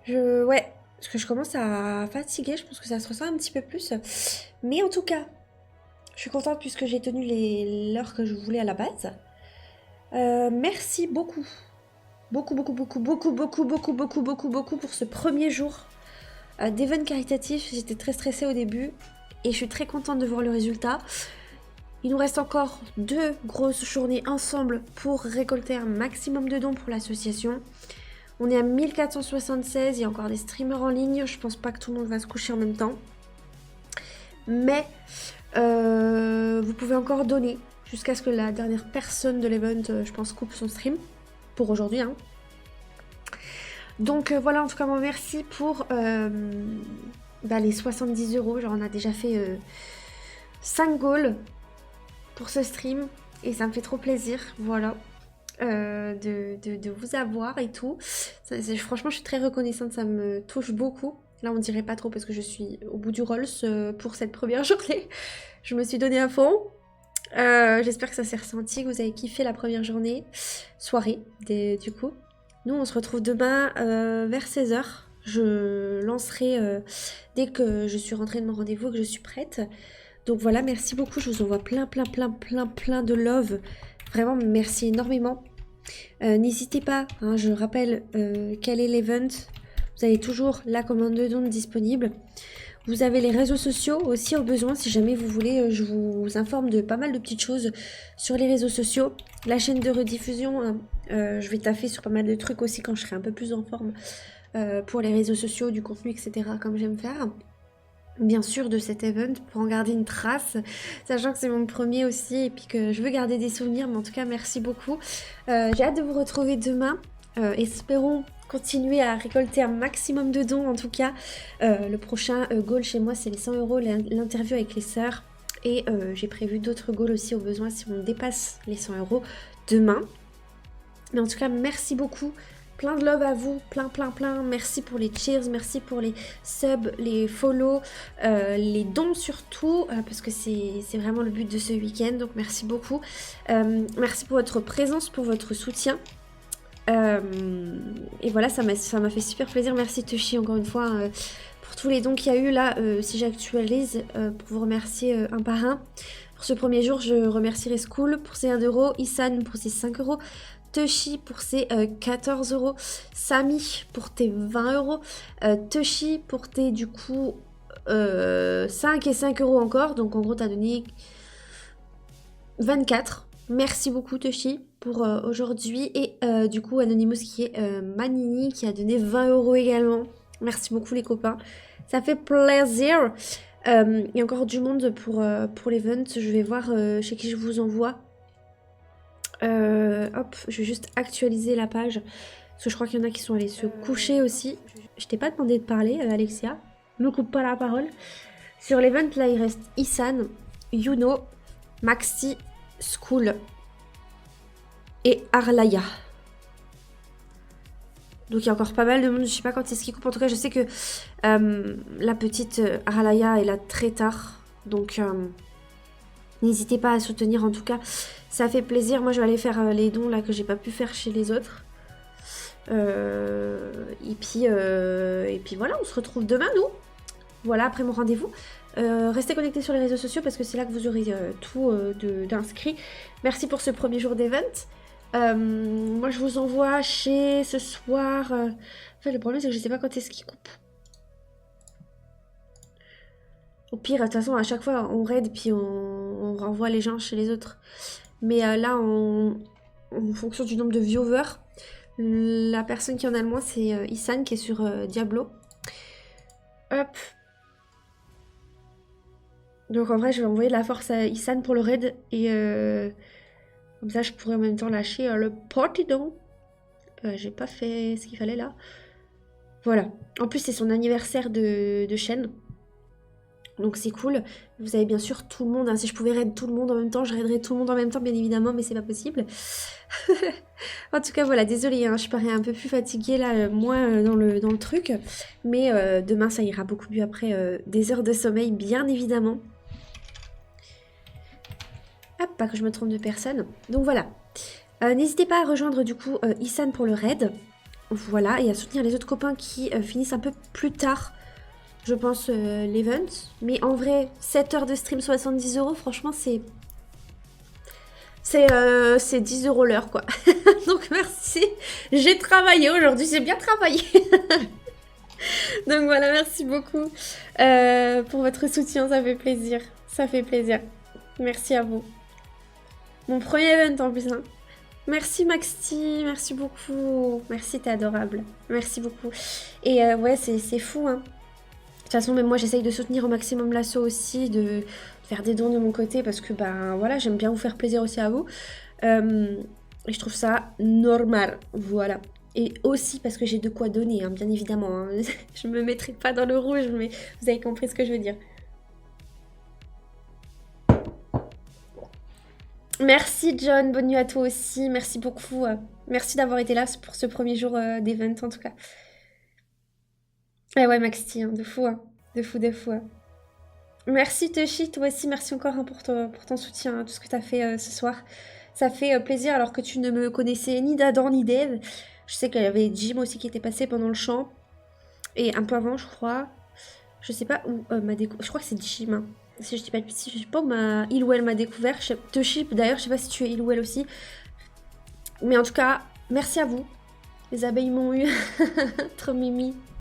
Ouais, parce que je commence à fatiguer, je pense que ça se ressent un petit peu plus. Mais en tout cas, je suis contente puisque j'ai tenu l'heure que je voulais à la base. Merci beaucoup. Beaucoup, beaucoup, beaucoup, beaucoup, beaucoup, beaucoup, beaucoup, beaucoup, beaucoup pour ce premier jour d'event caritatif. J'étais très stressée au début et je suis très contente de voir le résultat. Il nous reste encore 2 grosses journées ensemble pour récolter un maximum de dons pour l'association. On est à 1476, il y a encore des streamers en ligne, je pense pas que tout le monde va se coucher en même temps. Mais vous pouvez encore donner jusqu'à ce que la dernière personne de l'event, je pense, coupe son stream pour aujourd'hui. Hein. Donc voilà, en tout cas, moi merci pour les 70 euros. Genre, on a déjà fait 5 goals pour ce stream et ça me fait trop plaisir. Voilà. De vous avoir et tout. Franchement, je suis très reconnaissante, ça me touche beaucoup. Là, on dirait pas trop parce que je suis au bout du Rolls pour cette première journée. Je me suis donné à fond. J'espère que ça s'est ressenti, que vous avez kiffé la première journée, soirée, du coup. Nous, on se retrouve demain vers 16 h. Je lancerai dès que je suis rentrée de mon rendez-vous et que je suis prête. Donc voilà, merci beaucoup. Je vous envoie plein, plein, plein, plein, plein de love. Vraiment, merci énormément. N'hésitez pas, hein, je rappelle quel est l'event. Vous avez toujours la commande de dons disponible. Vous avez les réseaux sociaux aussi au besoin. Si jamais vous voulez, je vous informe de pas mal de petites choses sur les réseaux sociaux. La chaîne de rediffusion, hein, je vais taffer sur pas mal de trucs aussi quand je serai un peu plus en forme pour les réseaux sociaux, du contenu, etc. comme j'aime faire. Bien sûr de cet event pour en garder une trace, sachant que c'est mon premier aussi et puis que je veux garder des souvenirs, mais en tout cas merci beaucoup. J'ai hâte de vous retrouver demain. Espérons continuer à récolter un maximum de dons en tout cas. Le prochain goal chez moi c'est les 100 euros, l'interview avec les sœurs. Et j'ai prévu d'autres goals aussi au besoin si on dépasse les 100 euros demain. Mais en tout cas merci beaucoup. Plein de love à vous, plein, plein, plein. Merci pour les cheers, merci pour les subs, les follow, les dons surtout, parce que c'est vraiment le but de ce week-end. Donc merci beaucoup. Merci pour votre présence, pour votre soutien. Et voilà, ça m'a fait super plaisir. Merci Toshi encore une fois pour tous les dons qu'il y a eu là. Si j'actualise, pour vous remercier un par un. Pour ce premier jour, je remercierai School pour ses 1 euro, Isan pour ses 5 euros. Toshi pour ses 14 euros, Samy pour tes 20 euros, Toshi pour tes du coup 5 et 5 euros encore, donc en gros t'as donné 24. Merci beaucoup Toshi pour aujourd'hui et du coup Anonymous qui est Manini qui a donné 20 euros également. Merci beaucoup les copains, ça fait plaisir. Il y a encore du monde pour l'event, je vais voir chez qui je vous envoie. Hop, je vais juste actualiser la page. Parce que je crois qu'il y en a qui sont allés se coucher aussi. Je t'ai pas demandé de parler, Alexia. Ne coupe pas la parole. Sur l'event, là, il reste Isan, Yuno, Maxi, School et Arlaya. Donc il y a encore pas mal de monde. Je sais pas quand c'est ce qui coupe. En tout cas, je sais que la petite Arlaya est là très tard. Donc n'hésitez pas à soutenir en tout cas. Ça fait plaisir. Moi, je vais aller faire les dons là que j'ai pas pu faire chez les autres. Et puis voilà, on se retrouve demain, nous. Voilà, après mon rendez-vous. Restez connectés sur les réseaux sociaux parce que c'est là que vous aurez tout d'inscrits. Merci pour ce premier jour d'event. Moi, je vous envoie chez ce soir. En fait, le problème, c'est que je sais pas quand est-ce qu'il coupe. Au pire, de toute façon, à chaque fois, on raid puis on renvoie les gens chez les autres. Mais là, en fonction du nombre de viewers, la personne qui en a le moins, c'est Isan qui est sur Diablo. Hop. Donc en vrai, je vais envoyer de la force à Isan pour le raid. Et comme ça, je pourrais en même temps lâcher le partydon. J'ai pas fait ce qu'il fallait là. Voilà. En plus, c'est son anniversaire de chaîne. Donc c'est cool. Vous avez bien sûr tout le monde. Hein. Si je pouvais raid tout le monde en même temps, je raiderais tout le monde en même temps, bien évidemment, mais c'est pas possible. En tout cas, voilà, désolée, hein, je parais un peu plus fatiguée là, moins dans le truc. Mais demain, ça ira beaucoup mieux après des heures de sommeil, bien évidemment. Hop, pas que je me trompe de personne. Donc voilà. N'hésitez pas à rejoindre du coup Isan pour le raid. Voilà, et à soutenir les autres copains qui finissent un peu plus tard, je pense, l'event. Mais en vrai, 7 heures de stream, 70 euros, franchement, c'est 10 euros l'heure, quoi. Donc merci. J'ai travaillé aujourd'hui, j'ai bien travaillé. Donc voilà, merci beaucoup pour votre soutien, ça fait plaisir. Ça fait plaisir. Merci à vous. Mon premier event en plus, hein. Merci Maxi, merci beaucoup. Merci, t'es adorable. Merci beaucoup. Et ouais, c'est fou, hein. De toute façon, même moi, j'essaye de soutenir au maximum l'asso aussi, de faire des dons de mon côté, parce que, ben voilà, j'aime bien vous faire plaisir aussi à vous. Et je trouve ça normal, voilà. Et aussi parce que j'ai de quoi donner, hein, bien évidemment. Hein. Je me mettrai pas dans le rouge, mais vous avez compris ce que je veux dire. Merci John, bonne nuit à toi aussi. Merci beaucoup. Merci d'avoir été là pour ce premier jour d'event en tout cas. Ah ouais, Maxi, hein, de fou, hein. De fou, de fou. Hein. Merci Toshi, toi aussi, merci encore hein, pour ton soutien, hein, tout ce que tu as fait ce soir. Ça fait plaisir alors que tu ne me connaissais ni d'Adam ni d'Eve. Je sais qu'il y avait Jim aussi qui était passé pendant le chant. Et un peu avant, je crois. Je sais pas où m'a découvert. Je crois que c'est Jim. Hein. Si je dis pas de bêtises, je sais pas où il ou elle m'a découvert. Toshi, d'ailleurs, je sais pas si tu es il ou elle aussi. Mais en tout cas, merci à vous. Les abeilles m'ont eu. Trop mimi.